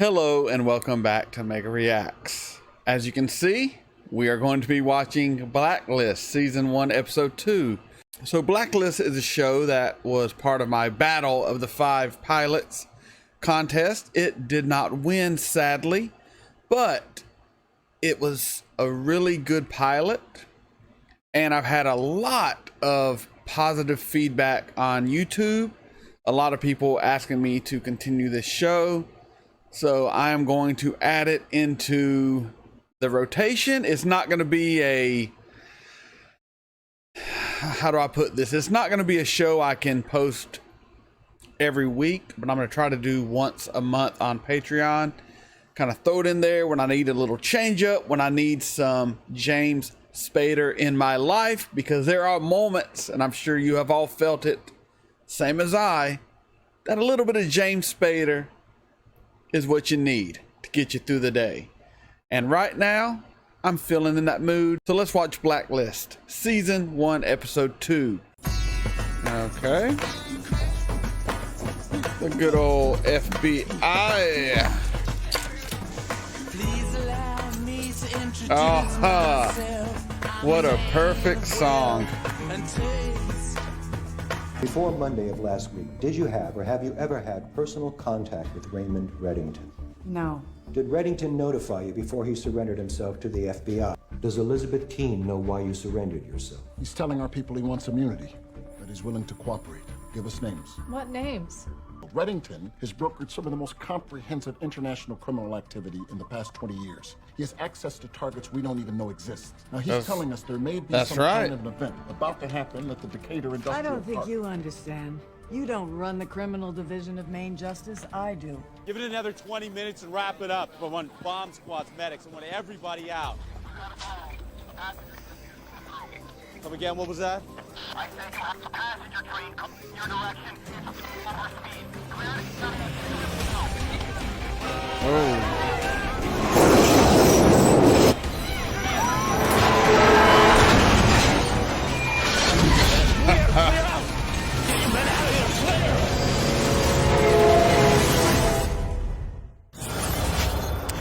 Hello and welcome back to Mega Reacts. As you can see, we are going to be watching Blacklist Season 1 Episode 2. So Blacklist is a show that was part of my Battle of the Five Pilots contest. It did not win, sadly, but it was a really good pilot. And I've had a lot of positive feedback on YouTube. A lot of people asking me to continue this show. So I am going to add it into the rotation. It's not going to be a, how do I put this? It's not going to be a show I can post every week, but I'm going to try to do once a month on Patreon. Kind of throw it in there when I need a little change up, when I need some James Spader in my life, because there are moments, and I'm sure you have all felt it, same as I, that a little bit of James Spader is what you need to get you through the day. And right now, I'm feeling in that mood. So let's watch Blacklist, Season 1, Episode 2. Okay. The good old FBI. What a perfect song. Before Monday of last week, did you have or have you ever had personal contact with Raymond Reddington? No. Did Reddington notify you before he surrendered himself to the FBI? Does Elizabeth Keene know why you surrendered yourself? He's telling our people he wants immunity, that he's willing to cooperate. Give us names. What names? Reddington has brokered some of the most comprehensive international criminal activity in the past 20 years. He has access to targets we don't even know exist. Now he's telling us there may be some kind of an event about to happen at the Decatur Industrial I don't think Park. you understand. You don't run the criminal division of Maine Justice. I do. Give it another 20 minutes and wrap it up. I want bomb squads, medics. I want everybody out. Come again, what was that? I think a passenger train coming in your direction is over speed.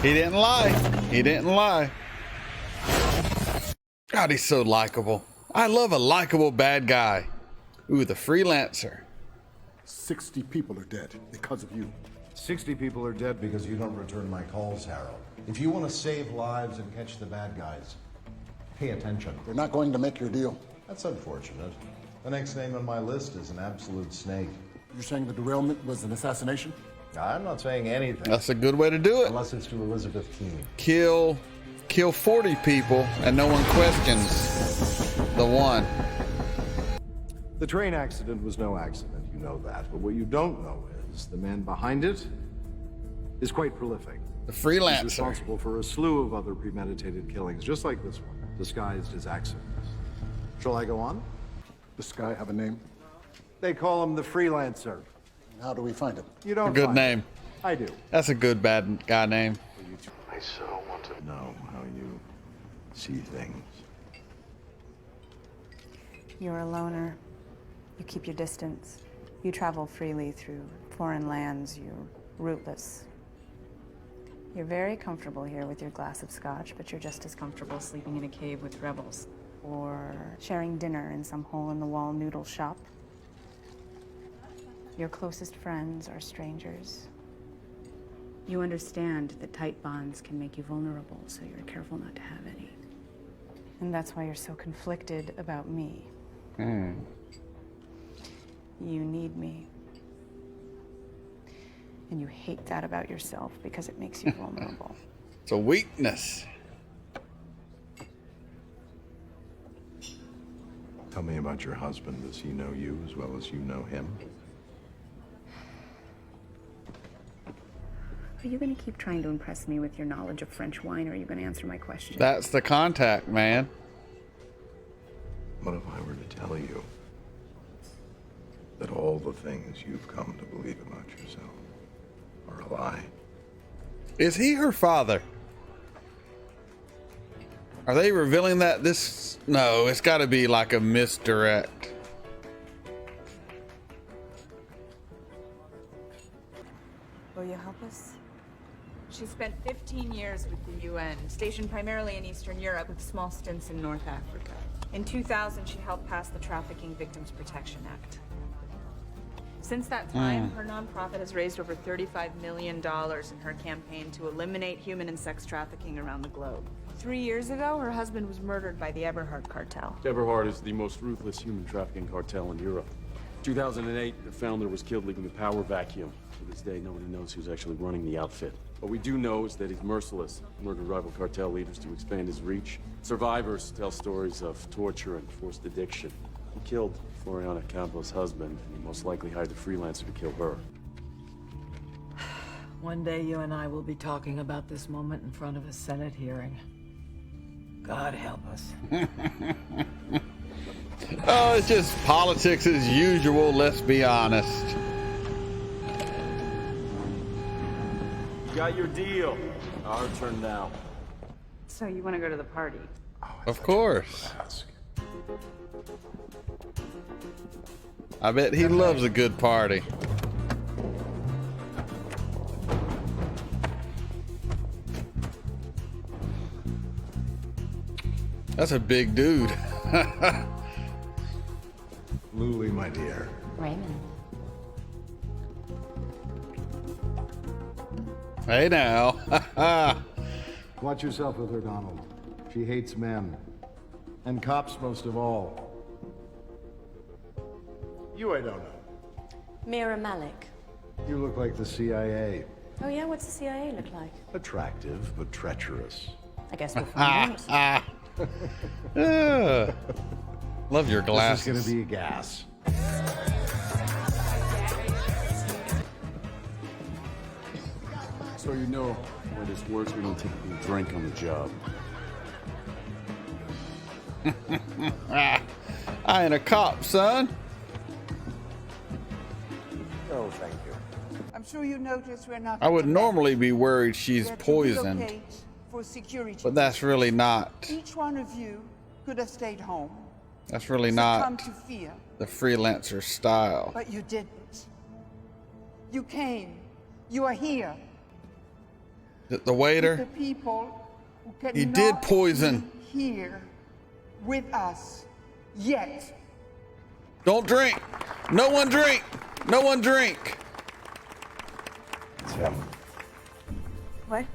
He didn't lie. He didn't lie. God, he's so likable. I love a likable bad guy. Ooh, the Freelancer. 60 people are dead because of you. 60 people are dead because you don't return my calls, Harold. If you want to save lives and catch the bad guys, pay attention. They're not going to make your deal. That's unfortunate. The next name on my list is an absolute snake. You're saying the derailment was an assassination? I'm not saying anything. That's a good way to do it. Unless it's to Elizabeth Keene. Kill 40 people and no one questions the one. The train accident was no accident, you know that. But what you don't know is the man behind it is quite prolific. The He's Freelancer. responsible for a slew of other premeditated killings, just like this one, disguised as accidents. Shall I go on? This guy have a name? They call him the Freelancer. How do we find him? You don't Good find name. him. I do. That's a good bad guy name. I so want to know how you see things. You're a loner. You keep your distance. You travel freely through foreign lands. You're rootless. You're very comfortable here with your glass of scotch, but you're just as comfortable sleeping in a cave with rebels or sharing dinner in some hole-in-the-wall noodle shop. Your closest friends are strangers. You understand that tight bonds can make you vulnerable, so you're careful not to have any. And that's why you're so conflicted about me. You need me. And you hate that about yourself because it makes you vulnerable. It's a weakness. Tell me about your husband. Does he know you as well as you know him? Are you going to keep trying to impress me with your knowledge of French wine, or are you going to answer my question? That's the contact, man. What if I were to tell you that all the things you've come to believe about yourself are a lie? Is he her father? Are they revealing that this? No, it's got to be like a misdirect. Will you help us? She spent 15 years with the UN, stationed primarily in Eastern Europe with small stints in North Africa. In 2000, she helped pass the Trafficking Victims Protection Act. Since that time, her nonprofit has raised over $35 million in her campaign to eliminate human and sex trafficking around the globe. 3 years ago, her husband was murdered by the Eberhard cartel. Eberhard is the most ruthless human trafficking cartel in Europe. 2008, the founder was killed leaving the power vacuum. To this day, nobody knows who's actually running the outfit. What we do know is that he's merciless. Murdered rival cartel leaders to expand his reach. Survivors tell stories of torture and forced addiction. He killed Floriana Campos' husband, and he most likely hired the Freelancer to kill her. One day you and I will be talking about this moment in front of a Senate hearing. God help us. Oh, it's just politics as usual, let's be honest. You got your deal. Our turn now. So you want to go to the party? Of course. I bet he loves a good party. That's a big dude. Luli, my dear. Raymond. Hey now. Watch yourself with her, Donald. She hates men. And cops most of all. You I don't know. Mira Malik. You look like the CIA. Oh yeah, what's the CIA look like? Attractive, but treacherous. I guess we'll find out. Love your glasses. This is gonna be a gas. So you know, when this works, we don't typically drink on the job. I ain't a cop, son. Oh, thank you. I'm sure you noticed we're not. I would normally be worried she's We're to poisoned, relocate for security. but that's really not. Each one of you could have stayed home. That's really Succumbed not to fear, the Freelancer style. but you didn't. You came. You are here. The waiter, The people who cannot he did poison. be here with us yet. Don't drink. No one drink. No one drink. It's him. What?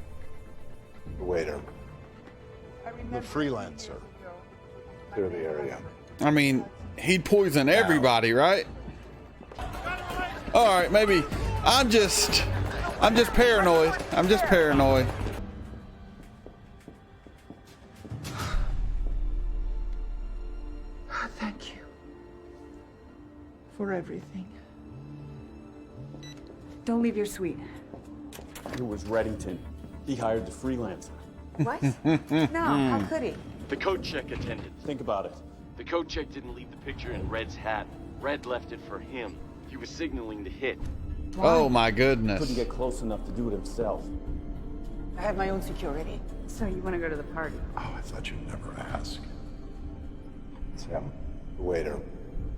The waiter. I remember The Freelancer. Clear the area. I mean, he'd poison everybody, right? All right, maybe I'm just paranoid. I'm just paranoid. Thank you for everything. Don't leave your suite. It was Reddington. He hired the Freelancer. What? No, how could he? The coat check attendant. Think about it. The coat check didn't leave the picture in Red's hat. Red left it for him. He was signaling the hit. Oh my goodness. Couldn't get close enough to do it himself. I have my own security. So you want to go to the party? Oh, I thought you'd never ask. It's him. The waiter.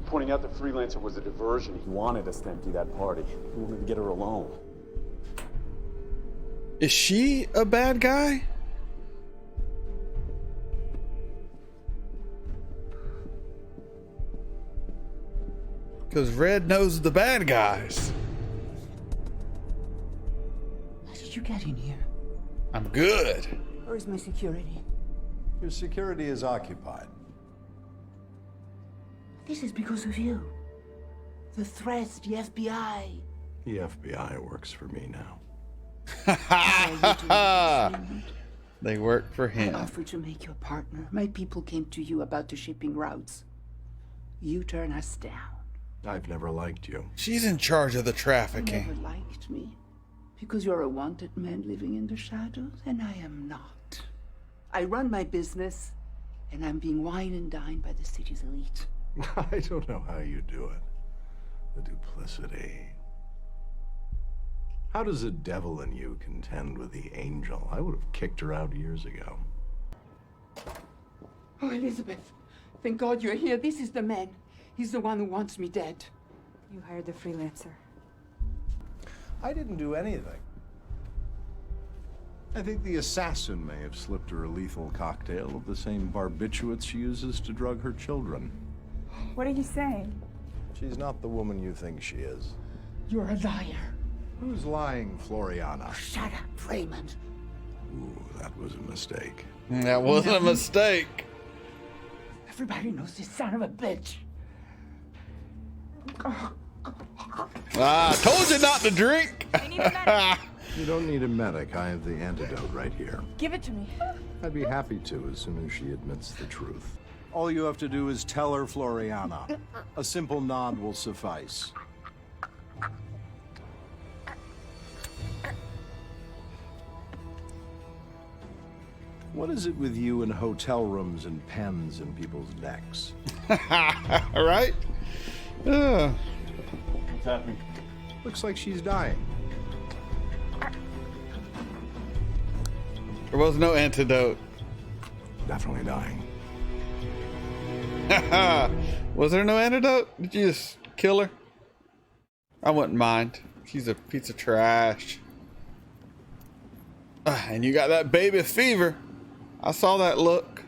Pointing out the Freelancer was a diversion. He wanted us to empty that party. He wanted to get her alone. Is she a bad guy? Because Red knows the bad guys. How did you get in here? I'm good. Where is my security? Your security is occupied. This is because of you. The threats, the FBI. The FBI works for me now. They work for I him. offered to make you a partner. My people came to you about the shipping routes. You turn us down. I've never liked you. She's in charge of the You trafficking. never liked me. Because you're a wanted man living in the shadows, and I am not. I run my business, and I'm being wined and dined by the city's elite. I don't know how you do it. The duplicity. How does a devil in you contend with the angel? I would have kicked her out years ago. Oh, Elizabeth, thank God you're here. This is the man. He's the one who wants me dead. You hired the Freelancer. I didn't do anything. I think the assassin may have slipped her a lethal cocktail of the same barbiturates she uses to drug her children. What are you saying? She's not the woman you think she is. You're a liar. Who's lying, Floriana? Shut up, Raymond. Ooh, that was a mistake. That wasn't a mistake. Everybody knows this son of a bitch. I told you not to drink. I need a medic. You don't need a medic. I have the antidote right here. Give it to me. I'd be happy to as soon as she admits the truth. All you have to do is tell her, Floriana. A simple nod will suffice. What is it with you and hotel rooms and pens in people's necks? Right? What's happening? Looks like she's dying. There was no antidote. Definitely dying. Was there no antidote? Did you just kill her? I wouldn't mind. She's a piece of trash. And you got that baby fever. I saw that look.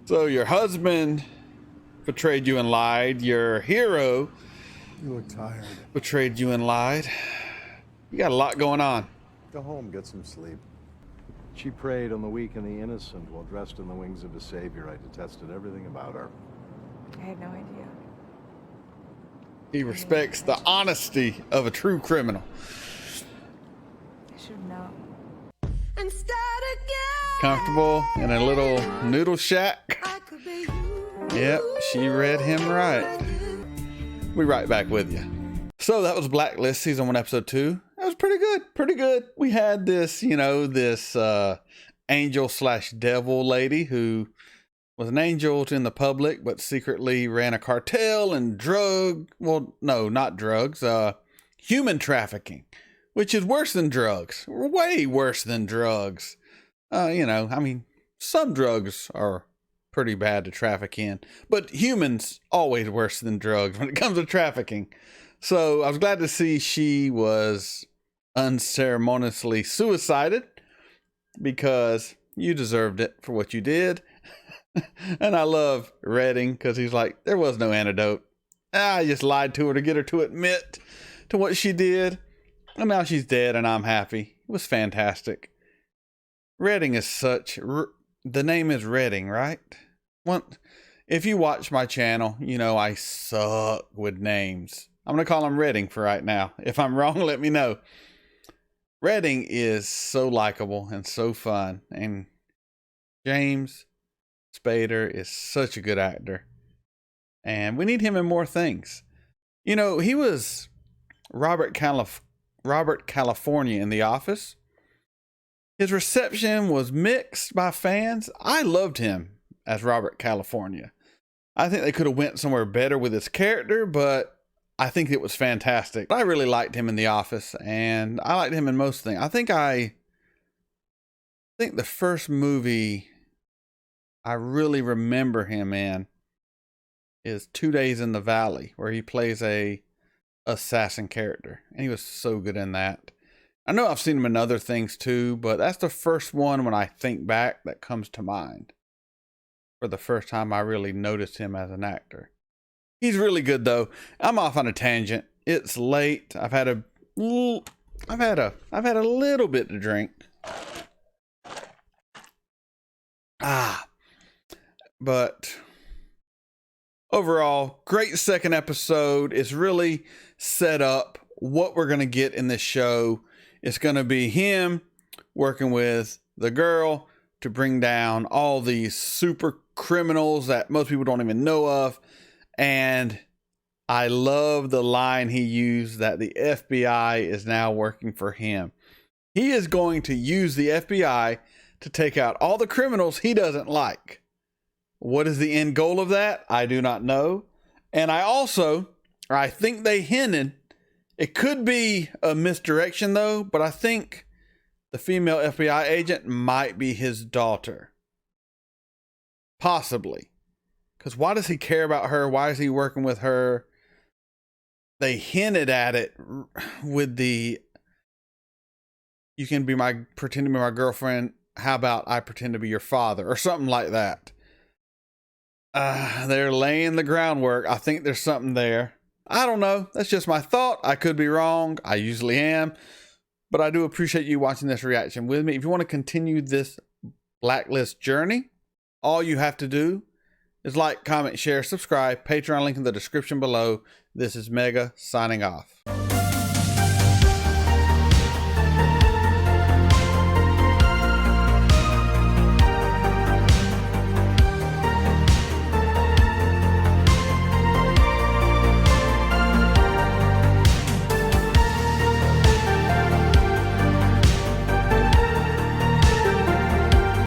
So your husband betrayed you and lied. Your hero, You look tired. betrayed you and lied. You got a lot going on. Go home, get some sleep. She preyed on the weak and the innocent while dressed in the wings of a savior. I detested everything about her. I had no idea. He respects the honesty of a true criminal. I should have known. Comfortable in a little noodle shack. Yep, she read him right. We right back with you. So that was Blacklist season 1 episode 2. That was pretty good. Pretty good. We had this, this angel / devil lady who was an angel in the public, but secretly ran a cartel and not drugs, human trafficking, which is worse than drugs, way worse than drugs. Some drugs are pretty bad to traffic in, but humans always worse than drugs when it comes to trafficking. So I was glad to see she was unceremoniously suicided, because you deserved it for what you did. And I love Redding because he's like, there was no antidote. I just lied to her to get her to admit to what she did. And now she's dead and I'm happy. It was fantastic. Redding is the name is Redding, right? If you watch my channel, you know I suck with names. I'm going to call him Redding for right now. If I'm wrong, let me know. Redding is so likable and so fun. And James Spader is such a good actor. And we need him in more things. He was Robert California in The Office. His reception was mixed by fans. I loved him as Robert California. I think they could have went somewhere better with his character, but I think it was fantastic. I really liked him in The Office, and I liked him in most things. I think the first movie I really remember him in is 2 Days in the Valley, where he plays a assassin character, and he was so good in that. I know I've seen him in other things too, but that's the first one when I think back that comes to mind. For the first time I really noticed him as an actor. He's really good though. I'm off on a tangent. It's late. I've had a little bit to drink. But overall, great second episode. It's really set up what we're going to get in this show. It's going to be him working with the girl to bring down all these super criminals that most people don't even know of. And I love the line he used that the FBI is now working for him. He is going to use the FBI to take out all the criminals he doesn't like. What is the end goal of that? I do not know. And I think they hinted, it could be a misdirection though, but I think the female FBI agent might be his daughter. Possibly. Because why does he care about her? Why is he working with her? They hinted at it with the you can pretend to be my girlfriend. How about I pretend to be your father or something like that? They're laying the groundwork. I think there's something there. I don't know. That's just my thought. I could be wrong. I usually am. But I do appreciate you watching this reaction with me. If you want to continue this Blacklist journey, all you have to do is like, comment, share, subscribe. Patreon link in the description below. This is Mega signing off.